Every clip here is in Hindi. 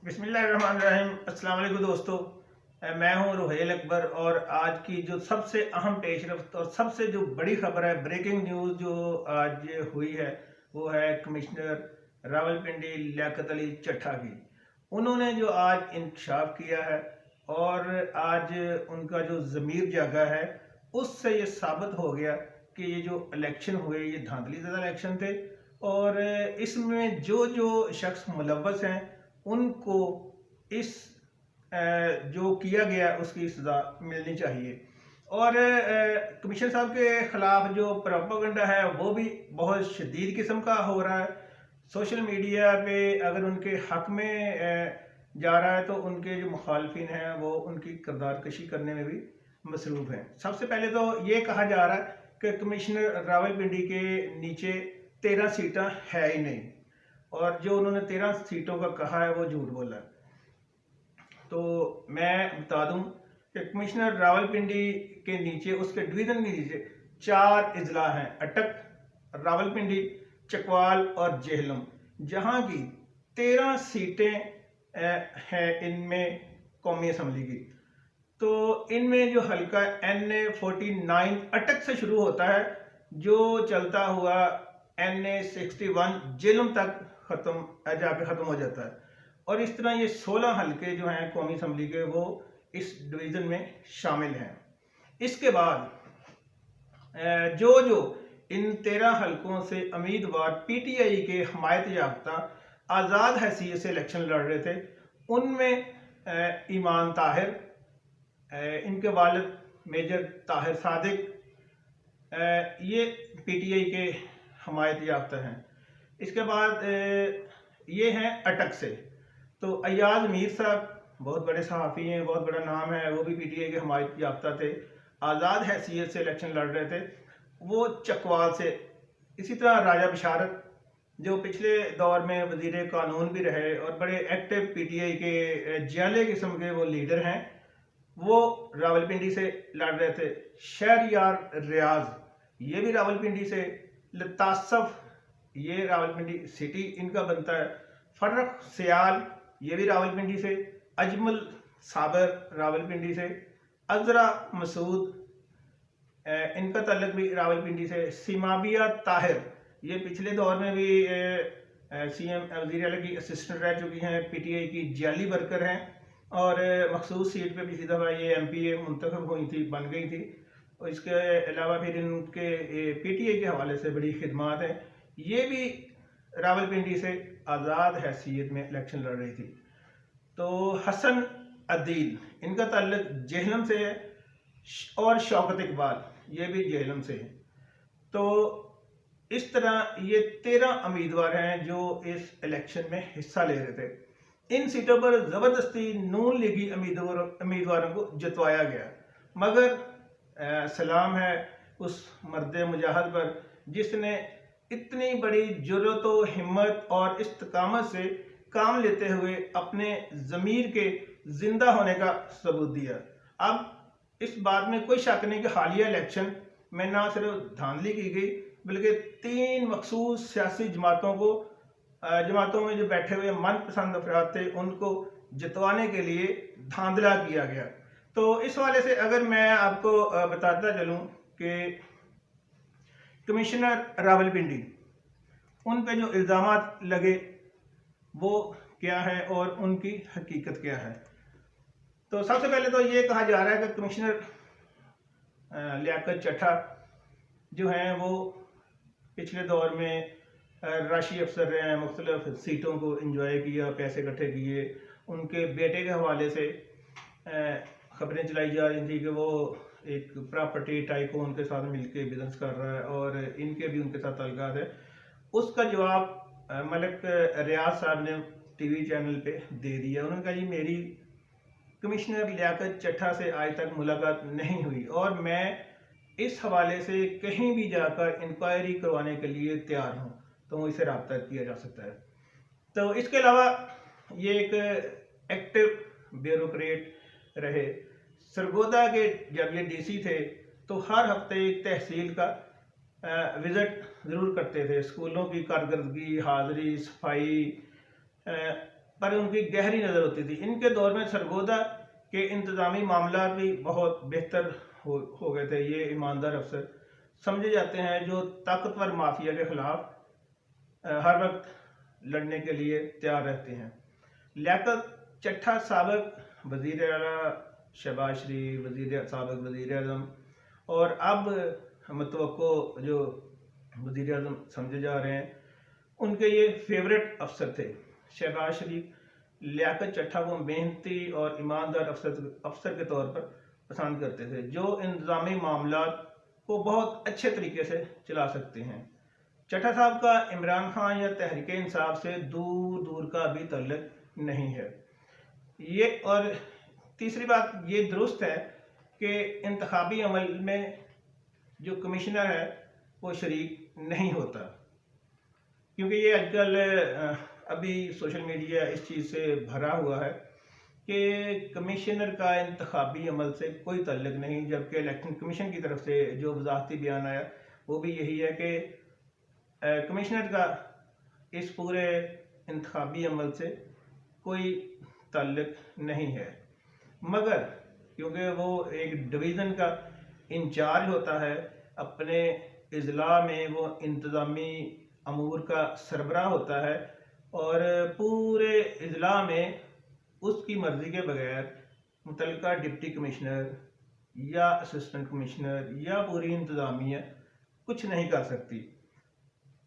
बिस्मिल्लाहिर्रहमानिर्रहीम। अस्सलाम वालेकुम दोस्तों, मैं हूं रुहैल अकबर और आज की जो सबसे अहम पेशरफ्त और सबसे जो बड़ी खबर है, ब्रेकिंग न्यूज़ जो आज हुई है, वो है कमिश्नर रावलपिंडी लियाकत अली चट्ठा की। उन्होंने जो आज इंकशाफ किया है और आज उनका जो ज़मीर जागा है, उससे ये साबित हो गया कि ये जो इलेक्शन हुए ये धांधली ज़्यादा इलेक्शन थे और इसमें जो जो शख्स मुलव्वस हैं उनको इस जो किया गया उसकी सज़ा मिलनी चाहिए। और कमिश्नर साहब के ख़िलाफ़ जो प्रोपेगेंडा है वो भी बहुत शदीद किस्म का हो रहा है। सोशल मीडिया पे अगर उनके हक़ में जा रहा है तो उनके जो मुखालफिन हैं वो उनकी किरदार कशी करने में भी मसरूफ़ हैं। सबसे पहले तो ये कहा जा रहा है कि कमिश्नर रावलपिंडी के नीचे 13 सीटें है ही नहीं और जो उन्होंने 13 सीटों का कहा है वो झूठ बोला है। तो मैं बता दूं कि कमिश्नर रावलपिंडी के नीचे, उसके डिवीज़न के नीचे 4 अजला हैं: अटक, रावलपिंडी, चकवाल और जेहलम, जहां की 13 सीटें हैं इनमें कौमी असम्बली की। तो इनमें जो हल्का NA49 अटक से शुरू होता है, जो चलता हुआ NA61 जेलम तक जाके ख़त्म हो जाता है। और इस तरह ये 16 हल्के जो हैं कौमी असम्बली के वो इस डिवीज़न में शामिल हैं। इसके बाद जो जो इन 13 हल्कों से उम्मीदवार PTI के हमायत याफ्ता आज़ाद हैसियत से इलेक्शन लड़ रहे थे, उनमें ईमान ताहिर, इनके वालिद मेजर ताहिर सादिक, ये PTI के हमायत याफ्ता हैं। इसके बाद ये हैं अटक से, तो अयाज मीर साहब बहुत बड़े सहाफ़ी हैं, बहुत बड़ा नाम है, वो भी PTI के हमायत याफ्ता थे, आज़ाद हैसियत से इलेक्शन लड़ रहे थे, वो चकवाल से। इसी तरह राजा बशारत जो पिछले दौर में वज़ीर कानून भी रहे और बड़े एक्टिव PTI के जाले किस्म के वो लीडर हैं, वो रावलपिंडी से लड़ रहे थे। शहरयार रियाज ये भी रावलपिंडी से, लतासफ ये रावलपिंडी सिटी इनका बनता है, फर्रख सियाल ये भी रावलपिंडी से, अजमल साबर रावलपिंडी से, अजरा मसूद इनका तल्लक भी रावलपिंडी से, सीमाबिया ताहिर ये पिछले दौर में भी CM वज़ीर आला की असिस्टेंट रह चुकी हैं, PTI की जाली वर्कर हैं और मखसूस सीट पे पिछली दफ़ा ये MPA मुंतखब हुई थी, बन गई थी। और इसके अलावा फिर इनके PTI के हवाले से बड़ी खिदमात हैं। ये भी रावलपिंडी से आज़ाद हैसियत में इलेक्शन लड़ रही थी। तो हसन अदील इनका ताल्लुक जेहलम से है और शौकत इकबाल ये भी जेहलम से है। तो इस तरह ये 13 उम्मीदवार हैं जो इस इलेक्शन में हिस्सा ले रहे थे। इन सीटों पर ज़बरदस्ती नून लीगी उम्मीदवारों को जितवाया गया, मगर सलाम है उस मर्द मुजाहिद पर जिसने इतनी बड़ी जुर्रत व हिम्मत और इस्तकामत से काम लेते हुए अपने ज़मीर के जिंदा होने का सबूत दिया। अब इस बात में कोई शक नहीं कि हालिया इलेक्शन में ना सिर्फ धांधली की गई बल्कि 3 मखसूस सियासी जमातों में जो बैठे हुए मनपसंद अफराद थे उनको जितवाने के लिए धांधला किया गया। तो इस हवाले से अगर मैं आपको बताता चलूँ कि कमिश्नर रावलपिंडी उन पे जो इल्ज़ामात लगे वो क्या है और उनकी हकीकत क्या है। तो सबसे पहले तो ये कहा जा रहा है कि कमिश्नर लियाकत चट्ठा जो हैं वो पिछले दौर में राशि अफसर रहे हैं, मुख्तलिफ सीटों को इंजॉय किया, पैसे इकट्ठे किए। उनके बेटे के हवाले से खबरें चलाई जा रही थी कि वो एक प्रॉपर्टी टाइकून के साथ मिलकर बिजनेस कर रहा है और इनके भी उनके साथ ताल्लुकात है। उसका जवाब मलिक रियाज साहब ने TV चैनल पे दे दिया। उन्होंने कहा जी मेरी कमिश्नर लियाकत चट्ठा से आज तक मुलाकात नहीं हुई और मैं इस हवाले से कहीं भी जाकर इंक्वायरी करवाने के लिए तैयार हूँ, तो मुझसे रब्ता किया जा सकता है। तो इसके अलावा ये एक एक्टिव ब्यूरोक्रेट रहे। सरगोदा के जब ये DC थे तो हर हफ्ते एक तहसील का विज़िट ज़रूर करते थे। स्कूलों की कारकर्दगी, हाज़िरी, सफाई, पर उनकी गहरी नज़र होती थी। इनके दौर में सरगोदा के इंतज़ामी मामला भी बहुत बेहतर हो गए थे। ये ईमानदार अफसर समझे जाते हैं जो ताकतवर माफिया के खिलाफ हर वक्त लड़ने के लिए तैयार रहते हैं। लियाकत चट्टा साबिक वज़ीर आला शहबाज शरीफ, साबिक वज़ीर आज़म और अब मतवक्को जो वज़ीर आज़म समझे जा रहे हैं, उनके ये फेवरेट अफसर थे। शहबाज शरीफ लियाकत चट्टा को मेहनती और ईमानदार अफसर के तौर पर पसंद करते थे, जो इंतज़ामी मामलात को बहुत अच्छे तरीके से चला सकते हैं। चट्टा साहब का इमरान खान या तहरीक इंसाफ से दूर दूर का भी तल्लुक नहीं है। ये और तीसरी बात ये दुरुस्त है कि इंतखाबी अमल में जो कमिश्नर है वो शरीक नहीं होता, क्योंकि ये आजकल अभी सोशल मीडिया इस चीज़ से भरा हुआ है कि कमिश्नर का इंतखाबी अमल से कोई ताल्लुक नहीं, जबकि इलेक्शन कमीशन की तरफ से जो वजाहती बयान आया वो भी यही है कि कमिश्नर का इस पूरे इंतखाबी अमल से कोई ताल्लुक नहीं है। मगर क्योंकि वो एक डिवीज़न का इंचार्ज होता है, अपने इजला में वो इंतज़ामी अमूर का सरबराह होता है और पूरे इजला में उसकी मर्ज़ी के बगैर मुतल्लिका डिप्टी कमिश्नर या असिस्टेंट कमिश्नर या पूरी इंतज़ामिया कुछ नहीं कर सकती।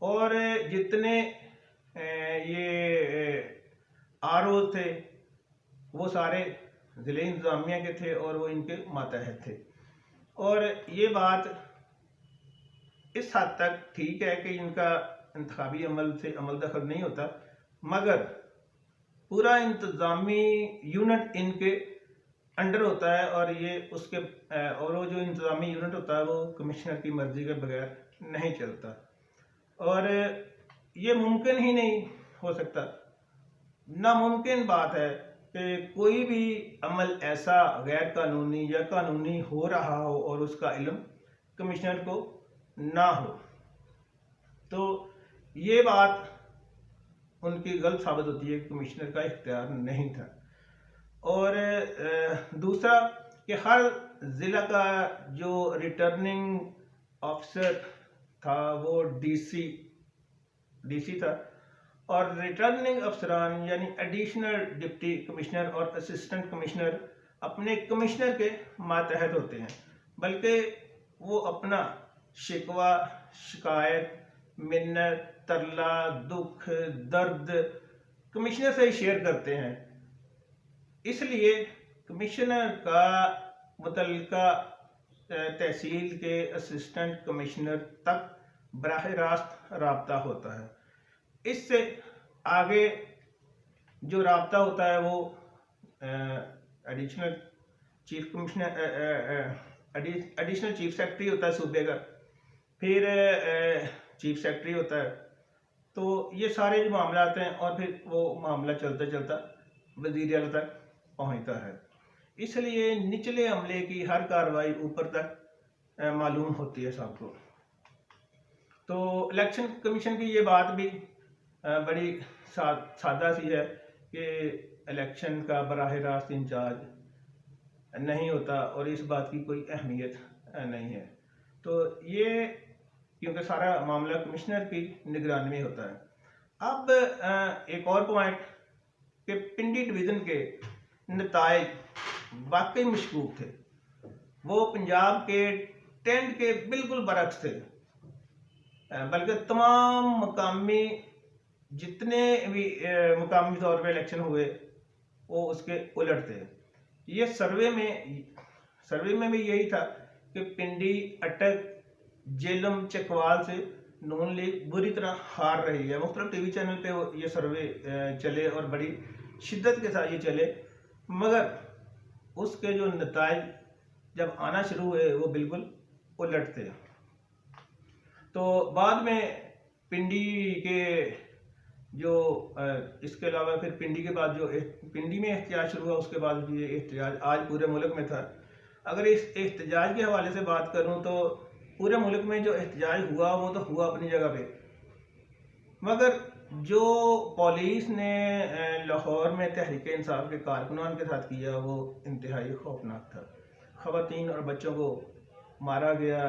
और जितने ये आरओ थे वो सारे ज़िले इंतज़ामिया के थे और वो इनके मातहत थे। और ये बात इस हद तक ठीक है कि इनका इंतखाबी अमल से अमल दखल नहीं होता, मगर पूरा इंतज़ामी यूनिट इनके अंडर होता है और ये उसके और वो जो इंतज़ामी यूनिट होता है वो कमिश्नर की मर्ज़ी के बगैर नहीं चलता। और ये मुमकिन ही नहीं हो सकता, नामुमकिन बात है कि कोई भी अमल ऐसा गैर कानूनी या कानूनी हो रहा हो और उसका इल्म कमिश्नर को ना हो। तो ये बात उनकी गलत साबित होती है, कमिश्नर का इख्तियार नहीं था। और दूसरा कि हर ज़िला का जो रिटर्निंग ऑफिसर था वो डीसी था और रिटर्निंग अफसरान यानी एडिशनल डिप्टी कमिश्नर और असिस्टेंट कमिश्नर अपने कमिश्नर के मातहत होते हैं, बल्कि वो अपना शिकवा, शिकायत, मिन्नत, तरला, दुख, दर्द कमिश्नर से ही शेयर करते हैं। इसलिए कमिश्नर का मुतल्लिका तहसील के असिस्टेंट कमिश्नर तक बराह रास्त राब्ता होता है। इससे आगे जो राब्ता होता है वो additional chief commissioner additional chief secretary होता है सूबे का, फिर चीफ सेक्रेटरी होता है। तो ये सारे जो मामला आते हैं और फिर वो मामला चलता चलता वज़ीर आला तक पहुंचता है। इसलिए निचले अमले की हर कार्रवाई ऊपर तक मालूम होती है सबको। तो इलेक्शन कमीशन की ये बात भी बड़ी सादा सी है कि इलेक्शन का बराह रास्त इंचार्ज नहीं होता और इस बात की कोई अहमियत नहीं है। तो ये क्योंकि सारा मामला कमिश्नर की निगरानी में होता है। अब एक और पॉइंट कि पिंडी डिवीज़न के नताइज वाकई मशकूक थे। वो पंजाब के टेंट के बिल्कुल बरक्स थे, बल्कि तमाम मकामी जितने भी मकामी तौर पे इलेक्शन हुए वो उसके उलट थे। ये सर्वे में भी यही था कि पिंडी, अटक, जेलम, चकवाल से नून लीग बुरी तरह हार रही है। मुख्तलिफ टीवी चैनल पे ये सर्वे चले और बड़ी शिद्दत के साथ ये चले, मगर उसके जो नताइज जब आना शुरू हुए वो बिल्कुल उलट थे। तो बाद में पिंडी के जो इसके अलावा फिर पिंडी के बाद जो पिंडी में एहतजाज शुरू हुआ, उसके बाद ये एहतजाज आज पूरे मुल्क में था। अगर इस एहतजाज के हवाले से बात करूं तो पूरे मुल्क में जो एहतजाज हुआ वो तो हुआ अपनी जगह पे, मगर जो पुलिस ने लाहौर में तहरीक इंसाफ के कारकुनान के साथ किया वो इंतहाई खौफनाक था। ख़वातीन और बच्चों को मारा गया,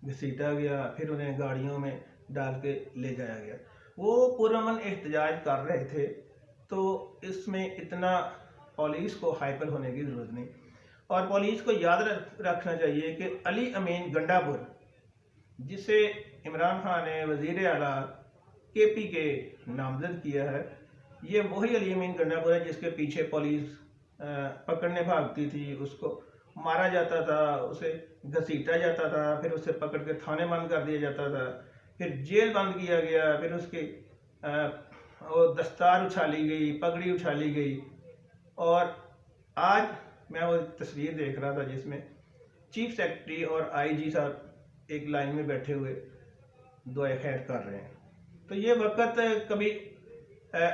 घसीटा गया, फिर उन्हें गाड़ियों में डाल के ले जाया गया। वो पुरअमन एहतजाज कर रहे थे, तो इसमें इतना पुलिस को हाइपर होने की ज़रूरत नहीं। और पुलिस को याद रखना चाहिए कि अली अमीन गंडापुर, जिसे इमरान खान ने वज़ीर आला KP के नामजद किया है, ये वही अली अमीन गंडापुर है जिसके पीछे पुलिस पकड़ने भागती थी, उसको मारा जाता था, उसे घसीटा जाता था, फिर उसे पकड़ के थाने बंद कर दिया जाता था, फिर जेल बंद किया गया, फिर उसकी वो दस्तार उछाली गई, पगड़ी उछाली गई। और आज मैं वो तस्वीर देख रहा था जिसमें चीफ सेक्रेटरी और IG साहब एक लाइन में बैठे हुए दुआ खैर कर रहे हैं। तो ये वक्त कभी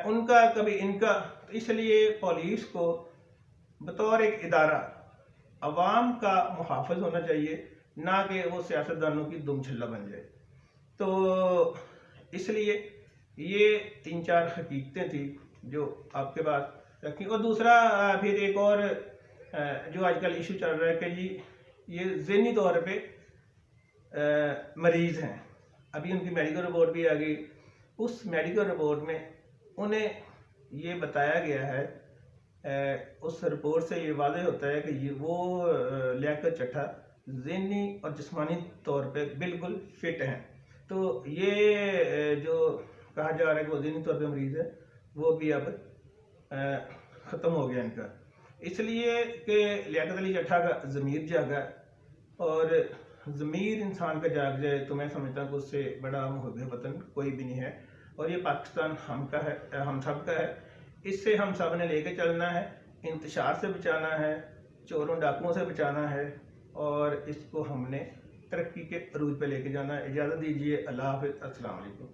उनका कभी इनका, तो इसलिए पुलिस को बतौर एक इदारा अवाम का मुहाफ़िज़ होना चाहिए, ना कि वो सियासतदानों की दुम छल्ला बन जाए। तो इसलिए ये 3-4 हकीकतें थी जो आपके पास रखी। और दूसरा फिर एक और जो आजकल इशू चल रहा है कि जी ये ज़हनी तौर पे मरीज़ हैं। अभी उनकी मेडिकल रिपोर्ट भी आ गई। उस मेडिकल रिपोर्ट में उन्हें ये बताया गया है, उस रिपोर्ट से ये वाज़ेह होता है कि ये वो लियाकत चट्टा ज़हनी और जिस्मानी तौर पे बिल्कुल फिट हैं। तो ये जो कहा जा रहा है कि वो ज़हनी तौर पे मरीज़ है, वो भी अब ख़त्म हो गया इनका, इसलिए कि लियाकत अली चट्टा का ज़मीर जागा, और ज़मीर इंसान का जाग जाए तो मैं समझता हूँ कि उससे बड़ा मुहब्ब वतन कोई भी नहीं है। और ये पाकिस्तान हम का है, हम सब का है। इससे हम सब ने लेके चलना है, इंतशार से बचाना है, चोरों डाकुओं से बचाना है, और इसको हमने तरक्की के अरूज पे लेके जाना है। इजाज़त दीजिए, अल्लाह हाफ़िज़, अस्सलाम वालेकुम।